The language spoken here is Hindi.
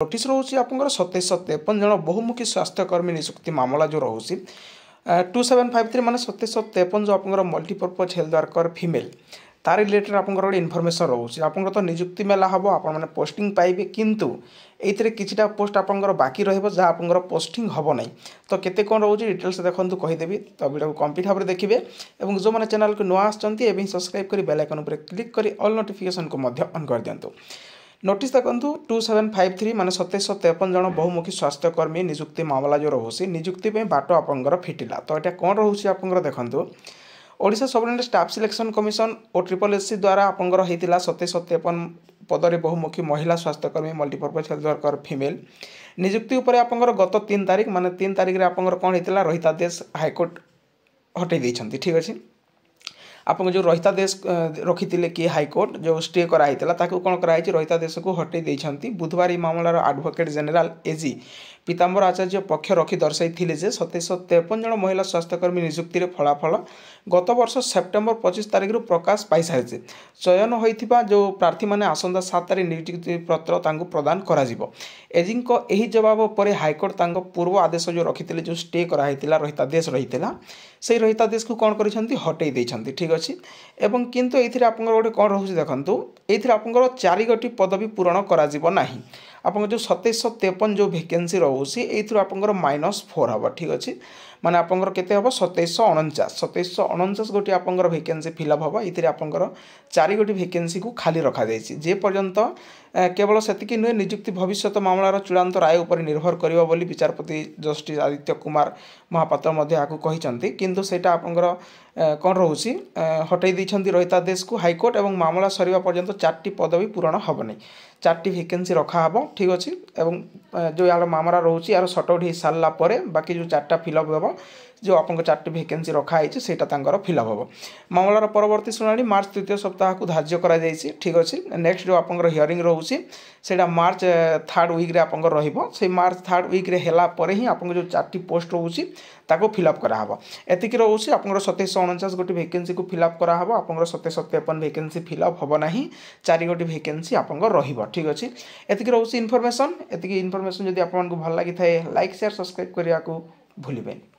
नोटिस रोचे आप 2753 जन बहुमुखी स्वास्थ्यकर्मी नियुक्ति मामला जो रोचे 2753 मान 2753 जो आप मल्टीपर्पज हेल्थ वर्कर फीमेल तार रिलेटेड आप इनफर्मेशन रोचे आप तो नियुक्ति मेला हम आपने पोस्टिंग पाइबे किंतु ये किसी पोस्ट आप बाकी रहा आप पोस्टिंग हम ना तो केते कौन रोचे डिटेल्स देखो कहीदेवी तो वीडियो को कंप्लीट भाव में देखिए और जो मैंने चैनल को नुआ आसछन्ति सब्सक्राइब कर बेल आइकन पर क्लिक कर ऑल नोटिफिकेशन को ऑन कर दिंतु। नोटिस देखो 2753 मान 2753 जन बहुमुखी स्वास्थ्यकर्मी नियुक्ति मामला जो रोचे नियुक्ति बाट आपंकर फिटिला तो यहाँ कौन रोचे आप देखो Odisha subordinate staff selection commission और SSSC द्वारा आपंकर होता 2753 पदरे बहुमुखी महिला स्वास्थ्यकर्मी मल्टीपर्पज हेल्थ वर्कर फीमेल नियुक्ति उपर आपंकर गत 3 तारिख मान 3 तारिख आपंकर कौन होता रहितादेश हाइकोर्ट हटई देछन्ति। ठीक अच्छे आप जो रहितादेश रखी कि हाइकोर्ट जो स्टे कराई कौन कराई रहितादेश को हटई देछन्ति। बुधवार मामलार एडवोकेट जनरल एजी पीताम्बर आचार्य पक्ष रखी दर्शाई 2753 जन महिला स्वास्थ्यकर्मी नियुक्ति फलाफल गत वर्ष सेप्टेम्बर 25 तारिख प्रकाश पाई सारी चयन होता जो प्रार्थी मैंने आसंता 7 तारिख नियुक्ति पत्र प्रदान कर एजी यही जवाब पर हाइकोर्ट पूर्व आदेश जो रखी जो स्टे कराई रहितादेश रही से रहितादेश को कौन कर हटई देछन्ति। ठीक अच्छे एवं किंतु ये आप गोटे कौन रोचे देखो ये आप 4 गोटी पदवी पूरण करा आप जो 2753 जो वैकेंसी रोचे ये आप -4 हम। ठीक अच्छे माने आप केते हम 2749 गोटी आप वैकेंसी फिलअप हम ये आप 4 गोटी वैकेंसी को खाली रखा जे पर्यंत केवल सेतिकी नुहे नियुक्ति भविष्यत मामलार चूड़ांत राय उपर निर्भर करिबा बोली विचारपति जस्टिस आदित्य कुमार महापात्र कहते किंतु सेटा आपंकर कौन रोचे हटई देछन्ति रहितादेश को हाइकोर्ट एवं मामला सरीबा पर्यंत 4टी पदवी पूरण हम नहीं 4टी वैकेंसी रखा हम। ठीक अच्छे एवं जो यार मामला रोचे यार सर्ट आउट हो सारा बाकी जो 4टा फिलअप हम जो आप 4टी वैकेंसी रखाई से फिलअप हम। मामलार परवर्ती शुणाणी मार्च 3 सप्ताह को धार्य करा जायछि। ठीक अच्छे नेक्स्ट जो आप हियरिंग रोचे से मार्च 3rd वीक्रे आप से मार्च 3rd वीक्रे है ही आप जो 4टी पोस्ट रोचे ताको फिलअप कराहब एतिक रोचे आप 2749 गोटी वैकेंसी को फिलअप कराहब आप 2753 वैकेंसी फिलअप हम ना 4 गोटी वैकेंसी आप रहिबो। ठीक अच्छे एतिक रोचे इनफॉरमेशन जदि आपको भल लगी था लाइक शेयर सब्सक्राइब करने को भूलिबेनि।